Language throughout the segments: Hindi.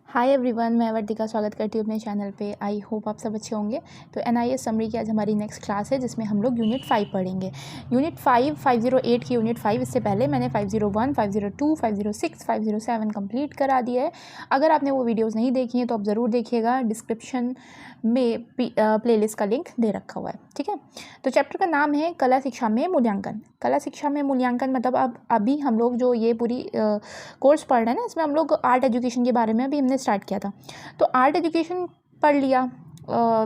हाय एवरीवन, मैं वर्तिका स्वागत करती हूँ अपने चैनल पे। आई होप आप सब अच्छे होंगे। तो NIS समरी की आज हमारी नेक्स्ट क्लास है जिसमें हम लोग यूनिट 5 पढ़ेंगे। यूनिट 5 508 की यूनिट 5 इससे पहले मैंने 501, 502, 506, 507 कंप्लीट करा दिया है। अगर आपने वो वीडियोस नहीं देखी हैं तो आप ज़रूर देखिएगा, डिस्क्रिप्शन में प्लेलिस्ट का लिंक दे रखा हुआ है। ठीक है, तो चैप्टर का नाम है कला शिक्षा में मूल्यांकन। कला शिक्षा में मूल्यांकन मतलब अब अभी हम लोग जो ये पूरी कोर्स पढ़ रहे हैं ना, इसमें हम लोग आर्ट एजुकेशन के बारे में अभी हमने स्टार्ट किया था। तो आर्ट एजुकेशन पढ़ लिया,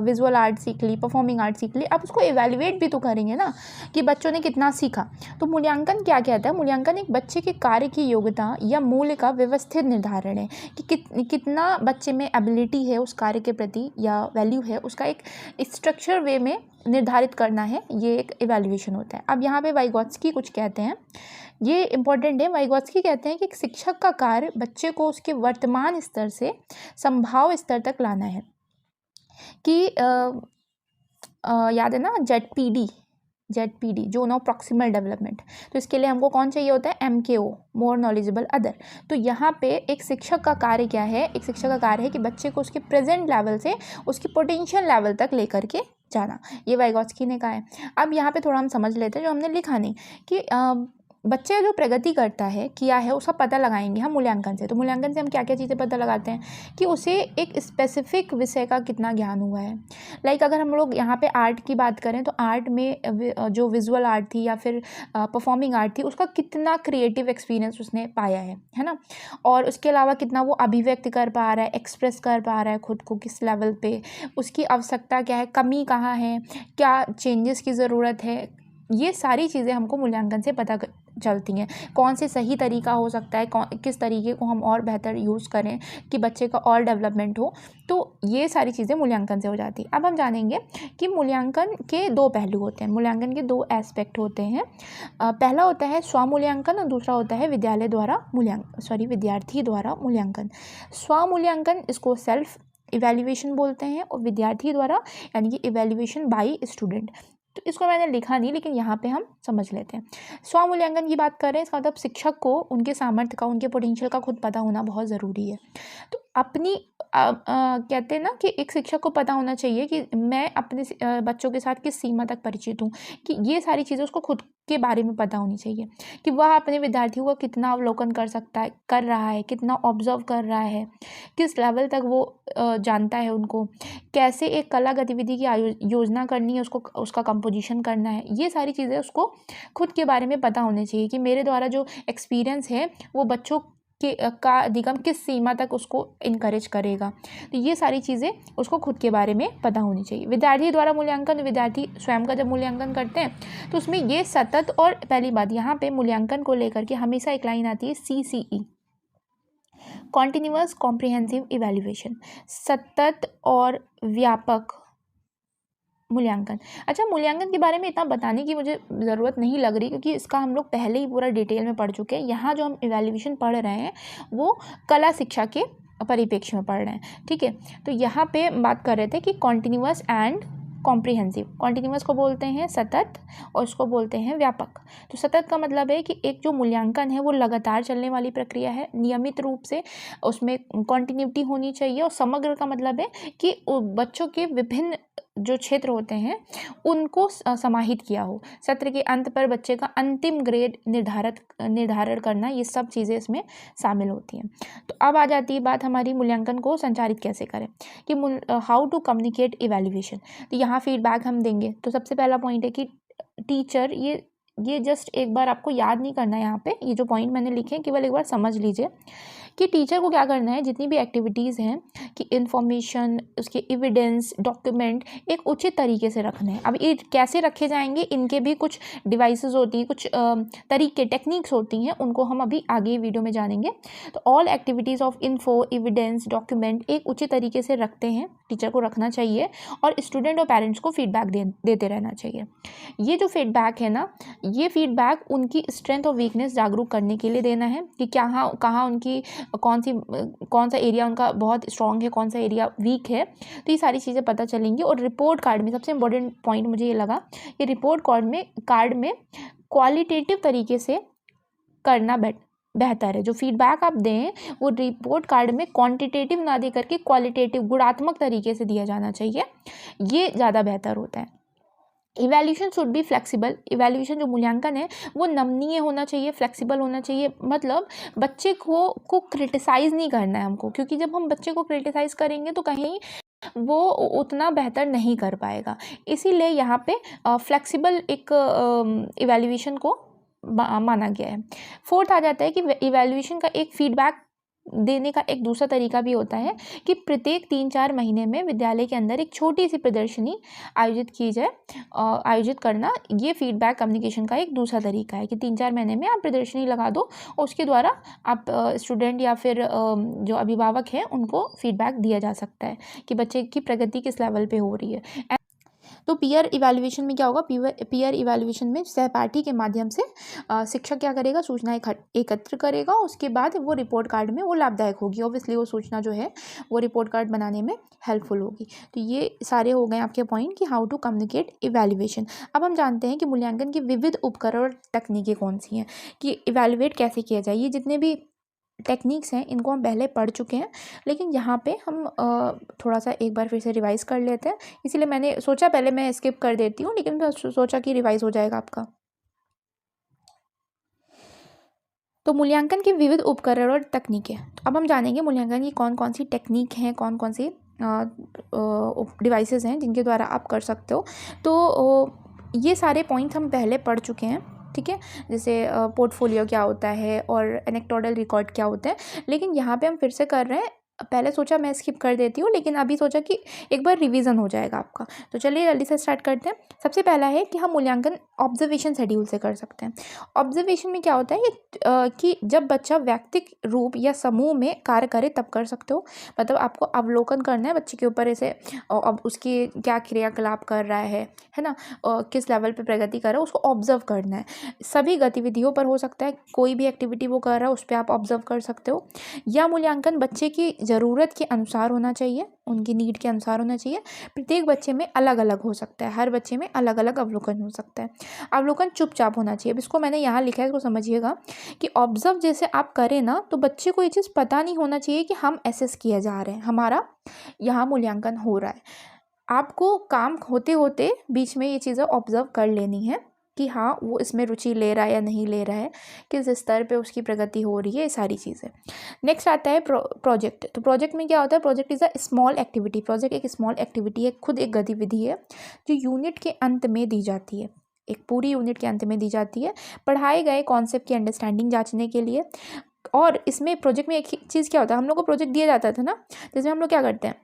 विजुअल आर्ट सीख ली, परफॉर्मिंग आर्ट सीख ली। अब उसको एवेल्युएट भी तो करेंगे ना कि बच्चों ने कितना सीखा। तो मूल्यांकन क्या कहता है? मूल्यांकन एक बच्चे के कार्य की योग्यता या मूल्य का व्यवस्थित निर्धारण है कि कितना बच्चे में एबिलिटी है उस कार्य के प्रति या वैल्यू है, उसका एक स्ट्रक्चर वे में निर्धारित करना है। ये एक इवैल्यूएशन होता है। अब यहाँ पे वाइगोत्स्की कुछ कहते हैं, ये इंपॉर्टेंट है। वाइगोत्स्की कहते हैं कि एक शिक्षक का कार्य बच्चे को उसके वर्तमान स्तर से संभाव्य स्तर तक लाना है। कि याद है ना जेड.पी.डी, जोन ऑफ प्रॉक्सिमल डेवलपमेंट। तो इसके लिए हमको कौन चाहिए होता है? MKO, more knowledgeable other. तो यहाँ पे एक शिक्षक का कार्य क्या है? एक शिक्षक का कार्य है कि बच्चे को उसके प्रेजेंट लेवल से उसकी पोटेंशियल लेवल तक लेकर के जाना। ये वाइगोत्स्की ने कहा है। अब यहाँ पे थोड़ा हम समझ लेते हैं जो हमने लिखा नहीं, कि बच्चे जो प्रगति करता है, किया है, उसका पता लगाएंगे हम मूल्यांकन से। तो मूल्यांकन से हम क्या क्या चीज़ें पता लगाते हैं कि उसे एक स्पेसिफिक विषय का कितना ज्ञान हुआ है। लाइक अगर हम लोग यहाँ पे आर्ट की बात करें तो आर्ट में जो विजुअल आर्ट थी या फिर परफॉर्मिंग आर्ट थी, उसका कितना क्रिएटिव एक्सपीरियंस उसने पाया है ना। और उसके अलावा कितना वो अभिव्यक्त कर पा रहा है, एक्सप्रेस कर पा रहा है खुद को, किस लेवल पे, उसकी आवश्यकता क्या है, कमी कहाँ है, क्या चेंजेस की ज़रूरत है। ये सारी चीज़ें हमको मूल्यांकन से पता चलती हैं। कौन से सही तरीका हो सकता है, किस तरीके को हम और बेहतर यूज़ करें कि बच्चे का और डेवलपमेंट हो। तो ये सारी चीज़ें मूल्यांकन से हो जाती हैं। अब हम जानेंगे कि मूल्यांकन के दो पहलू होते हैं, मूल्यांकन के दो एस्पेक्ट होते हैं। पहला होता है स्वमूल्यांकन और दूसरा होता है विद्यार्थी द्वारा मूल्यांकन। स्वमूल्यांकन इसको सेल्फ इवैल्यूएशन बोलते हैं, और विद्यार्थी द्वारा यानी कि इवैल्यूएशन बाय स्टूडेंट। तो इसको मैंने लिखा नहीं, लेकिन यहाँ पे हम समझ लेते हैं। स्वमूल्यांकन की बात करें, इसका मतलब शिक्षक को उनके सामर्थ्य का, उनके पोटेंशियल का खुद पता होना बहुत ज़रूरी है। तो अपनी कहते हैं ना कि एक शिक्षक को पता होना चाहिए कि मैं अपने बच्चों के साथ किस सीमा तक परिचित हूँ, कि ये सारी चीज़ें उसको खुद के बारे में पता होनी चाहिए कि वह अपने विद्यार्थियों को कितना अवलोकन कर रहा है, कितना ऑब्जर्व कर रहा है, किस लेवल तक वो जानता है उनको, कैसे एक कला गतिविधि की योजना करनी है, उसको उसका कंपोजिशन करना है। ये सारी चीज़ें उसको खुद के बारे में पता होनी चाहिए कि मेरे द्वारा जो एक्सपीरियंस है वो बच्चों का अधिगम किस सीमा तक उसको इनकरेज करेगा। तो ये सारी चीज़ें उसको खुद के बारे में पता होनी चाहिए। विद्यार्थी द्वारा मूल्यांकन, विद्यार्थी स्वयं का जब मूल्यांकन करते हैं तो उसमें ये सतत, और पहली बात यहाँ पे मूल्यांकन को लेकर के हमेशा एक लाइन आती है CCE, कॉन्टिन्यूअस कॉम्प्रिहेंसिव इवैल्यूएशन, सतत और व्यापक मूल्यांकन। अच्छा, मूल्यांकन के बारे में इतना बताने की मुझे ज़रूरत नहीं लग रही, क्योंकि इसका हम लोग पहले ही पूरा डिटेल में पढ़ चुके हैं। यहाँ जो हम इवैल्यूएशन पढ़ रहे हैं वो कला शिक्षा के परिप्रेक्ष्य में पढ़ रहे हैं। ठीक है, तो यहाँ पे बात कर रहे थे कि कॉन्टिन्यूअस एंड कॉम्प्रिहेंसिव। कॉन्टिन्यूअस को बोलते हैं सतत और उसको बोलते हैं व्यापक। तो सतत का मतलब है कि एक जो मूल्यांकन है वो लगातार चलने वाली प्रक्रिया है, नियमित रूप से उसमें कॉन्टिन्यूटी होनी चाहिए। और समग्र का मतलब है कि बच्चों के विभिन्न जो क्षेत्र होते हैं उनको समाहित किया हो। सत्र के अंत पर बच्चे का अंतिम ग्रेड निर्धारण करना, ये सब चीज़ें इसमें शामिल होती हैं। तो अब आ जाती है बात हमारी मूल्यांकन को संचारित कैसे करें, कि हाउ टू कम्युनिकेट इवैल्यूएशन। तो यहाँ फीडबैक हम देंगे। तो सबसे पहला पॉइंट है कि टीचर, ये जस्ट एक बार आपको याद नहीं करना है। यहाँ पे ये जो पॉइंट मैंने लिखे हैं केवल एक बार समझ लीजिए कि टीचर को क्या करना है, जितनी भी एक्टिविटीज़ हैं कि इन्फॉर्मेशन, उसके एविडेंस, डॉक्यूमेंट एक उचित तरीके से रखने हैं। अब ये कैसे रखे जाएंगे, इनके भी कुछ डिवाइसेस होती हैं, कुछ तरीके, टेक्निक्स होती हैं, उनको हम अभी आगे वीडियो में जानेंगे। तो all activities of info, evidence, document एक उचित तरीके से रखते हैं, टीचर को रखना चाहिए, और स्टूडेंट और पेरेंट्स को फीडबैक देते रहना चाहिए। ये जो फीडबैक है ना, ये फीडबैक उनकी स्ट्रेंथ और वीकनेस जागरूक करने के लिए देना है कि कहाँ उनकी कौन सा एरिया उनका बहुत स्ट्रॉन्ग है, कौन सा एरिया वीक है। तो ये सारी चीज़ें पता चलेंगी। और रिपोर्ट कार्ड में सबसे इंपॉर्टेंट पॉइंट मुझे ये लगा कि रिपोर्ट कार्ड में क्वालिटेटिव तरीके से करना बेहतर है। जो फीडबैक आप दें वो रिपोर्ट कार्ड में क्वांटिटेटिव ना दे करके क्वालिटेटिव गुणात्मक तरीके से दिया जाना चाहिए, ये ज़्यादा बेहतर होता है। Evaluation should be flexible. Evaluation जो मूल्यांकन है वो नमनीय होना चाहिए, फ्लेक्सिबल होना चाहिए। मतलब बच्चे को क्रिटिसाइज़ नहीं करना है हमको, क्योंकि जब हम बच्चे को क्रिटिसाइज़ करेंगे तो कहीं वो उतना बेहतर नहीं कर पाएगा। इसीलिए यहाँ पे फ्लेक्सिबल एक इवैल्यूएशन को माना गया है। फोर्थ आ जाता है कि इवैल्यूएशन का एक फीडबैक देने का एक दूसरा तरीका भी होता है कि प्रत्येक 3-4 महीने में विद्यालय के अंदर एक छोटी सी प्रदर्शनी आयोजित की जाए। आयोजित करना ये फीडबैक कम्युनिकेशन का एक दूसरा तरीका है कि 3-4 महीने में आप प्रदर्शनी लगा दो और उसके द्वारा आप स्टूडेंट या फिर जो अभिभावक हैं उनको फीडबैक दिया जा सकता है कि बच्चे की प्रगति किस लेवल पे हो रही है। तो पीयर इवैल्यूएशन में क्या होगा, पीयर इवैल्यूएशन में सहपाठी के माध्यम से शिक्षक क्या करेगा, सूचना एकत्र करेगा, उसके बाद वो रिपोर्ट कार्ड में वो लाभदायक होगी। ऑब्वियसली वो सूचना जो है वो रिपोर्ट कार्ड बनाने में हेल्पफुल होगी। तो ये सारे हो गए आपके पॉइंट कि हाउ टू कम्युनिकेट इवैल्यूएशन। अब हम जानते हैं कि मूल्यांकन की विविध उपकरण और तकनीकें कौन सी हैं, कि इवैल्यूएट कैसे किया जाए। ये जितने भी टेक्निक्स हैं इनको हम पहले पढ़ चुके हैं, लेकिन यहाँ पे हम थोड़ा सा एक बार फिर से रिवाइज़ कर लेते हैं। इसीलिए मैंने सोचा पहले मैं स्किप कर देती हूँ, लेकिन मैं सोचा कि रिवाइज़ हो जाएगा आपका। तो मूल्यांकन के विविध उपकरण और तकनीकें। तो अब हम जानेंगे मूल्यांकन की कौन कौन सी टेक्निक हैं, कौन कौन सी डिवाइसेस हैं जिनके द्वारा आप कर सकते हो। तो ये सारे पॉइंट्स हम पहले पढ़ चुके हैं, ठीक है। जैसे पोर्टफोलियो क्या होता है और एनेक्टोडल रिकॉर्ड क्या होता है, लेकिन यहाँ पे हम फिर से कर रहे हैं। पहले सोचा मैं स्किप कर देती हूँ, लेकिन अभी सोचा कि एक बार रिवीजन हो जाएगा आपका। तो चलिए जल्दी से स्टार्ट करते हैं। सबसे पहला है कि हम मूल्यांकन ऑब्जर्वेशन शेड्यूल से कर सकते हैं। ऑब्जर्वेशन में क्या होता है कि जब बच्चा व्यक्तिगत रूप या समूह में कार्य करे तब कर सकते हो। मतलब आपको अवलोकन करना है बच्चे के ऊपर, ऐसे अब उसकी क्या क्रियाकलाप कर रहा है ना, किस लेवल पे प्रगति कर रहा है, उसको ऑब्जर्व करना है। सभी गतिविधियों पर हो सकता है, कोई भी एक्टिविटी वो कर रहा है उस पर आप ऑब्जर्व कर सकते हो। या मूल्यांकन बच्चे की ज़रूरत के अनुसार होना चाहिए, उनकी नीड के अनुसार होना चाहिए। प्रत्येक बच्चे में अलग अलग हो सकता है, हर बच्चे में अलग अलग अवलोकन हो सकता है। अवलोकन चुपचाप होना चाहिए। अब इसको मैंने यहाँ लिखा है, इसको समझिएगा कि ऑब्जर्व जैसे आप करें ना, तो बच्चे को ये चीज़ पता नहीं होना चाहिए कि हम एसेस किए जा रहे हैं, हमारा यहाँ मूल्यांकन हो रहा है। आपको काम होते होते बीच में ये चीज़ें ऑब्जर्व कर लेनी है कि हाँ वो इसमें रुचि ले रहा है या नहीं ले रहा है, किस स्तर पे उसकी प्रगति हो रही है, ये सारी चीज़ें। नेक्स्ट आता है प्रोजेक्ट। तो प्रोजेक्ट में क्या होता है, project is a small activity. Project एक स्मॉल एक्टिविटी है, खुद एक गतिविधि है जो यूनिट के अंत में दी जाती है, एक पूरी यूनिट के अंत में दी जाती है पढ़ाए गए कॉन्सेप्ट की अंडरस्टैंडिंग जांचने के लिए। और इसमें प्रोजेक्ट में एक चीज़ क्या होता है, हम लोग को प्रोजेक्ट दिया जाता था ना, जिसमें हम लोग क्या करते हैं,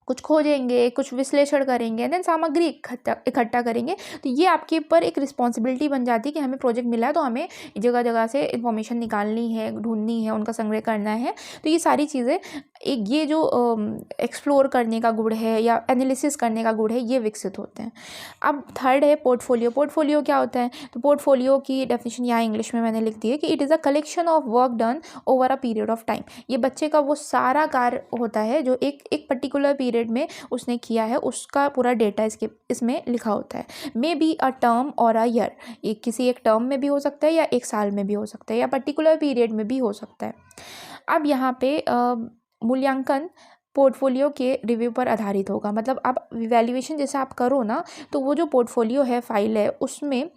कुछ खोजेंगे, कुछ विश्लेषण करेंगे, देन सामग्री इकट्ठा करेंगे। तो ये आपके ऊपर एक रिस्पॉन्सिबिलिटी बन जाती है कि हमें प्रोजेक्ट मिला है तो हमें जगह जगह से इन्फॉर्मेशन निकालनी है, ढूंढनी है, उनका संग्रह करना है। तो ये सारी चीज़ें, एक ये जो एक्सप्लोर करने का गुण है या एनालिसिस करने का गुण है, ये विकसित होते हैं। अब थर्ड है पोर्टफोलियो। पोर्टफोलियो क्या होता है, तो पोर्टफोलियो की डेफिनेशन यहाँ इंग्लिश में मैंने लिख दी है कि it is a collection of work done over a period of time. ये बच्चे का वो सारा कार्य होता है जो एक पर्टिकुलर पीरियड में उसने किया है, उसका पूरा डेटा इसमें लिखा होता है। मे बी अ टर्म और अ ईयर, ये किसी एक टर्म में भी हो सकता है या एक साल में भी हो सकता है या पर्टिकुलर पीरियड में भी हो सकता है। अब यहाँ पे मूल्यांकन पोर्टफोलियो के रिव्यू पर आधारित होगा। मतलब अब इवैल्यूएशन जैसे आप करो ना, तो वो जो पोर्टफोलियो है, फाइल है, उसमें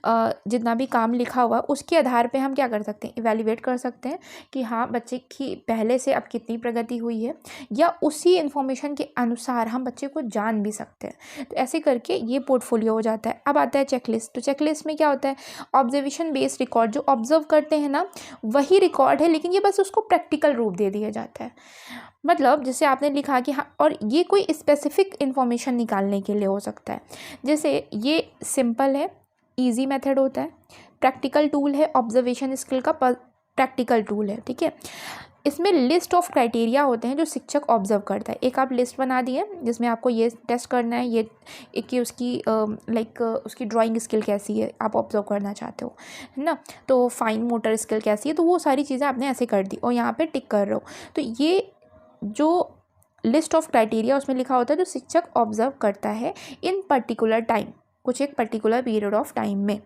जितना भी काम लिखा हुआ उसके आधार पे हम क्या कर सकते हैं, इवैल्यूएट कर सकते हैं कि हाँ बच्चे की पहले से अब कितनी प्रगति हुई है, या उसी इन्फॉर्मेशन के अनुसार हम बच्चे को जान भी सकते हैं। तो ऐसे करके ये पोर्टफोलियो हो जाता है। अब आता है चेकलिस्ट। तो चेकलिस्ट में क्या होता है, ऑब्जर्वेशन बेस्ड रिकॉर्ड। जो ऑब्जर्व करते हैं ना वही रिकॉर्ड है, लेकिन ये बस उसको प्रैक्टिकल रूप दे दिया जाता है। मतलब जैसे आपने लिखा कि हाँ, और ये कोई स्पेसिफिक इन्फॉर्मेशन निकालने के लिए हो सकता है। जैसे ये सिंपल है, इजी मेथड होता है, प्रैक्टिकल टूल है, ऑब्जर्वेशन स्किल का प्रैक्टिकल टूल है, ठीक है। इसमें लिस्ट ऑफ क्राइटेरिया होते हैं जो शिक्षक ऑब्जर्व करता है। एक आप लिस्ट बना दिए जिसमें आपको ये टेस्ट करना है, ये एक कि उसकी उसकी ड्राइंग स्किल कैसी है, आप ऑब्जर्व करना चाहते हो, है ना। तो फाइन मोटर स्किल कैसी है, तो वो सारी चीज़ें आपने ऐसे कर दी और यहाँ पे टिक कर रहे हो। तो ये जो लिस्ट ऑफ क्राइटेरिया उसमें लिखा होता है जो शिक्षक ऑब्जर्व करता है इन पर्टिकुलर टाइम, कुछ एक पर्टिकुलर पीरियड ऑफ टाइम में।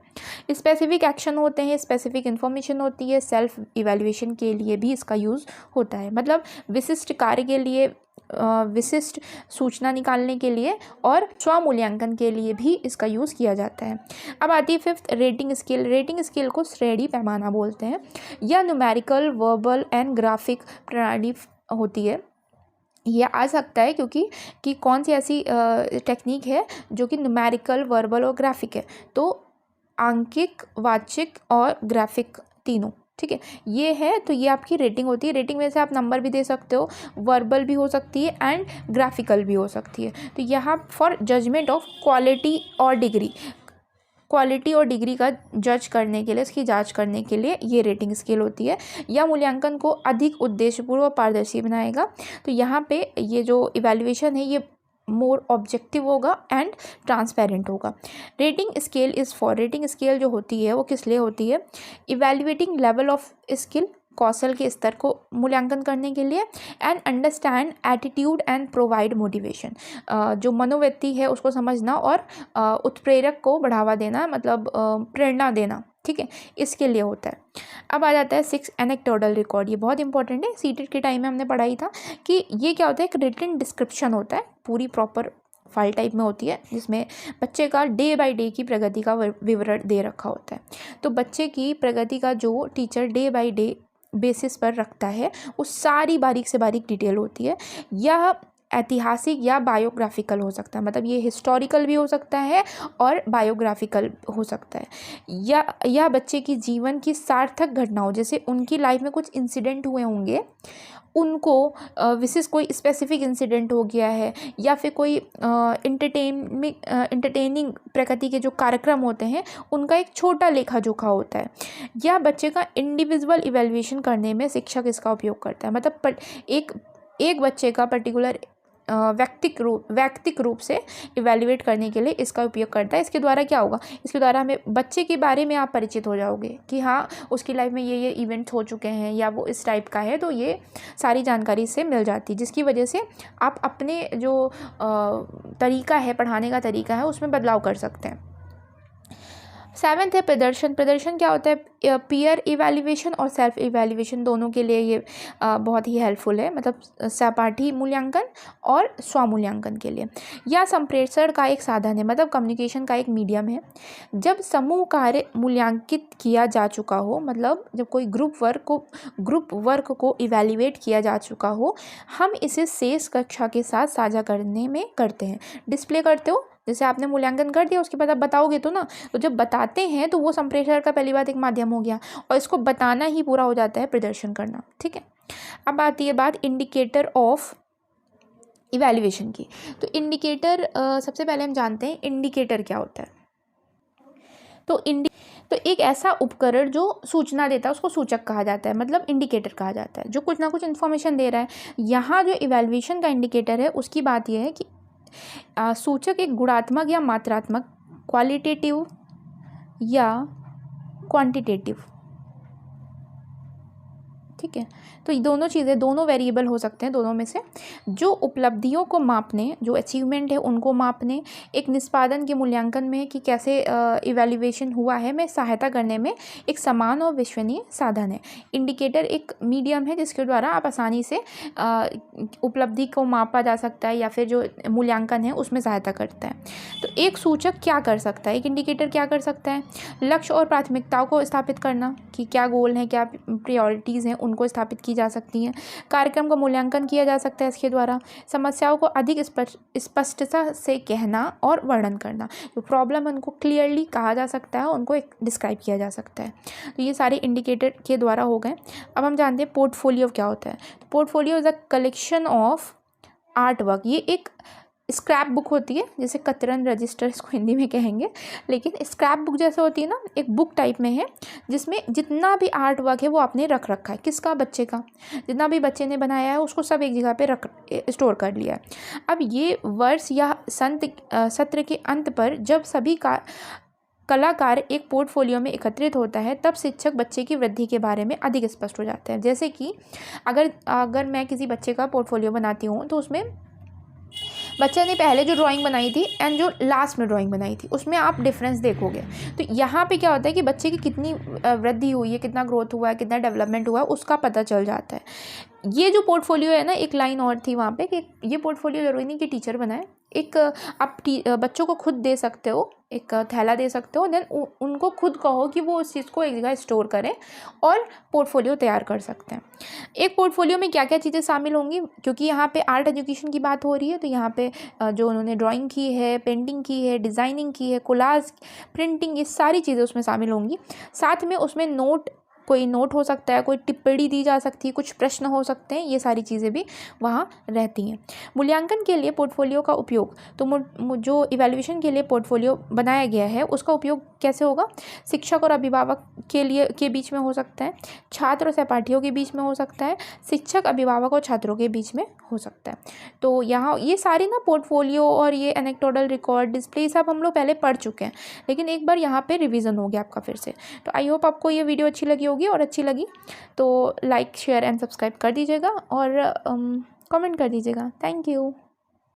स्पेसिफिक एक्शन होते हैं, स्पेसिफिक इन्फॉर्मेशन होती है, सेल्फ इवैल्यूएशन के लिए भी इसका यूज़ होता है, मतलब विशिष्ट कार्य के लिए, विशिष्ट सूचना निकालने के लिए और स्वमूल्यांकन के लिए भी इसका यूज़ किया जाता है। अब आती है fifth rating scale. Rating scale को श्रेणी पैमाना बोलते हैं। यह न्यूमेरिकल, वर्बल एंड ग्राफिक प्रणाली होती है। यह आ सकता है क्योंकि कि कौन सी ऐसी टेक्निक है जो कि न्यूमेरिकल, वर्बल और ग्राफिक है, तो आंकिक, वाचिक और ग्राफिक तीनों, ठीक है, ये है। तो ये आपकी रेटिंग होती है। रेटिंग में से आप नंबर भी दे सकते हो, वर्बल भी हो सकती है एंड ग्राफिकल भी हो सकती है। तो यहाँ फॉर जजमेंट ऑफ क्वालिटी और डिग्री, क्वालिटी और डिग्री का जज करने के लिए, इसकी जांच करने के लिए ये रेटिंग स्केल होती है। यह मूल्यांकन को अधिक उद्देश्यपूर्ण और पारदर्शी बनाएगा। तो यहाँ पे ये जो इवैल्यूएशन है ये मोर ऑब्जेक्टिव होगा एंड ट्रांसपेरेंट होगा। Rating scale is for, rating scale जो होती है वो किस लिए होती है? इवैल्यूएटिंग लेवल ऑफ स्किल, कौशल के स्तर को मूल्यांकन करने के लिए, and understand attitude and provide motivation, जो मनोवृत्ति है उसको समझना और उत्प्रेरक को बढ़ावा देना, मतलब प्रेरणा देना, ठीक है, इसके लिए होता है। अब आ जाता है 6 एनेक्डोटल रिकॉर्ड। ये बहुत इंपॉर्टेंट है, सीटेट के टाइम में हमने पढ़ाई था कि ये क्या होता है, एक रिटन डिस्क्रिप्शन होता है, पूरी प्रॉपर फाइल टाइप में होती है, जिसमें बच्चे का डे बाय डे की प्रगति का विवरण दे रखा होता है। तो बच्चे की प्रगति का जो teacher day by day basis पर रखता है वो सारी बारीक से बारीक डिटेल होती है। यह ऐतिहासिक या बायोग्राफिकल हो सकता है, मतलब ये हिस्टोरिकल भी हो सकता है और बायोग्राफिकल हो सकता है। या बच्चे की जीवन की सार्थक घटनाओं, जैसे उनकी लाइफ में कुछ इंसिडेंट हुए होंगे, उनको विशेष कोई स्पेसिफिक इंसिडेंट हो गया है, या फिर कोई इंटरटेनिंग प्रकृति के जो कार्यक्रम होते हैं उनका एक छोटा लेखा जोखा होता है। या बच्चे का इंडिविजुअल इवैल्यूएशन करने में शिक्षक इसका उपयोग करता है, मतलब एक बच्चे का पर्टिकुलर वैयक्तिक रूप से इवैल्यूएट करने के लिए इसका उपयोग करता है। इसके द्वारा क्या होगा, इसके द्वारा हमें बच्चे के बारे में आप परिचित हो जाओगे कि हाँ उसकी लाइफ में ये इवेंट्स हो चुके हैं या वो इस टाइप का है, तो ये सारी जानकारी से मिल जाती है, जिसकी वजह से आप अपने जो तरीका है, पढ़ाने का तरीका है, उसमें बदलाव कर सकते हैं। 7th है प्रदर्शन। प्रदर्शन क्या होता है? पीयर इवैल्यूएशन और सेल्फ इवैल्यूएशन दोनों के लिए ये बहुत ही हेल्पफुल है, मतलब सहपाठी मूल्यांकन और स्वमूल्यांकन के लिए। या संप्रेषण का एक साधन है, मतलब कम्युनिकेशन का एक मीडियम है। जब समूह कार्य मूल्यांकित किया जा चुका हो, मतलब जब कोई ग्रुप वर्क को इवैल्यूएट किया जा चुका हो, हम इसे शेष कक्षा के साथ साझा करने में करते हैं। डिस्प्ले करते हो, जैसे आपने मूल्यांकन कर दिया उसके बाद आप बताओगे तो ना, तो जब बताते हैं तो वो संप्रेषण का पहली बात एक माध्यम हो गया, और इसको बताना ही पूरा हो जाता है प्रदर्शन करना, ठीक है। अब आती है बात इंडिकेटर ऑफ इवैल्यूएशन की। तो इंडिकेटर, सबसे पहले हम जानते हैं इंडिकेटर क्या होता है। तो एक ऐसा उपकरण जो सूचना देता है उसको सूचक कहा जाता है, मतलब इंडिकेटर कहा जाता है, जो कुछ ना कुछ इन्फॉर्मेशन दे रहा है। यहाँ जो इवैल्यूएशन का इंडिकेटर है उसकी बात यह है कि सूचक एक गुणात्मक या मात्रात्मक, क्वालिटेटिव या क्वांटिटेटिव, ठीक है। तो ये दोनों चीज़ें, दोनों वेरिएबल हो सकते हैं दोनों में से, जो उपलब्धियों को मापने, जो अचीवमेंट है उनको मापने, एक निष्पादन के मूल्यांकन में कि कैसे इवैल्यूएशन हुआ है में सहायता करने में एक समान और विश्वसनीय साधन है। इंडिकेटर एक मीडियम है जिसके द्वारा आप आसानी से उपलब्धि को मापा जा सकता है या फिर जो मूल्यांकन है उसमें सहायता करता है। तो एक सूचक क्या कर सकता है, एक इंडिकेटर क्या कर सकता है? लक्ष्य और प्राथमिकताओं को स्थापित करना, कि क्या गोल हैं, क्या प्रायोरिटीज़ हैं, उनको स्थापित की जा सकती हैं। कार्यक्रम का मूल्यांकन किया जा सकता है इसके द्वारा। समस्याओं को अधिक स्पष्टता से कहना और वर्णन करना, जो प्रॉब्लम है उनको क्लियरली कहा जा सकता है, उनको एक डिस्क्राइब किया जा सकता है। तो ये सारे इंडिकेटर के द्वारा हो गए। अब हम जानते हैं पोर्टफोलियो क्या होता है। तो portfolio is a collection of art work. ये एक स्क्रैप बुक होती है, जैसे कतरन रजिस्टर इसको हिंदी में कहेंगे, लेकिन स्क्रैप बुक जैसे होती है ना, एक बुक टाइप में है जिसमें जितना भी आर्ट वर्क है वो आपने रख रखा है। किसका? बच्चे का। जितना भी बच्चे ने बनाया है उसको सब एक जगह पे स्टोर कर लिया है। अब ये वर्ष या सत्र के अंत पर जब सभी कलाकार एक पोर्टफोलियो में एकत्रित होता है, तब शिक्षक बच्चे की वृद्धि के बारे में अधिक स्पष्ट हो जाते हैं। जैसे कि अगर मैं किसी बच्चे का पोर्टफोलियो बनाती हूँ तो उसमें बच्चे ने पहले जो ड्राइंग बनाई थी एंड जो लास्ट में ड्राइंग बनाई थी उसमें आप डिफरेंस देखोगे। तो यहाँ पे क्या होता है कि बच्चे की कितनी वृद्धि हुई है, कितना ग्रोथ हुआ है, कितना डेवलपमेंट हुआ है, उसका पता चल जाता है। ये जो पोर्टफोलियो है ना, एक लाइन और थी वहाँ पे कि ये पोर्टफोलियो ज़रूरी नहीं कि टीचर बनाए, एक आप बच्चों को खुद दे सकते हो, एक थैला दे सकते हो, देन उनको खुद कहो कि वो उस चीज़ को एक जगह स्टोर करें और पोर्टफोलियो तैयार कर सकते हैं। एक पोर्टफोलियो में क्या क्या चीज़ें शामिल होंगी, क्योंकि यहाँ पे आर्ट एजुकेशन की बात हो रही है, तो यहाँ पे जो उन्होंने ड्राइंग की है, पेंटिंग की है, डिज़ाइनिंग की है, कोलाज, प्रिंटिंग, ये सारी चीज़ें उसमें शामिल होंगी। साथ में उसमें कोई नोट हो सकता है, कोई टिप्पणी दी जा सकती है, कुछ प्रश्न हो सकते हैं, ये सारी चीज़ें भी वहाँ रहती हैं। मूल्यांकन के लिए पोर्टफोलियो का उपयोग, तो जो इवैल्यूएशन के लिए पोर्टफोलियो बनाया गया है उसका उपयोग कैसे होगा? शिक्षक और अभिभावक के बीच में हो सकता है, छात्र और सहपाठियों के बीच में हो सकता है, शिक्षक, अभिभावक और छात्रों के बीच में हो सकता है। तो यहाँ ये सारी ना पोर्टफोलियो और ये एनेक्डोटल रिकॉर्ड, डिस्प्ले, सब हम लोग पहले पढ़ चुके हैं, लेकिन एक बार यहाँ पे रिवीजन हो गया आपका फिर से। तो आई होप आपको ये वीडियो अच्छी लगी होगी, और अच्छी लगी तो लाइक, शेयर एंड सब्सक्राइब कर दीजिएगा और कमेंट कर दीजिएगा। Thank you.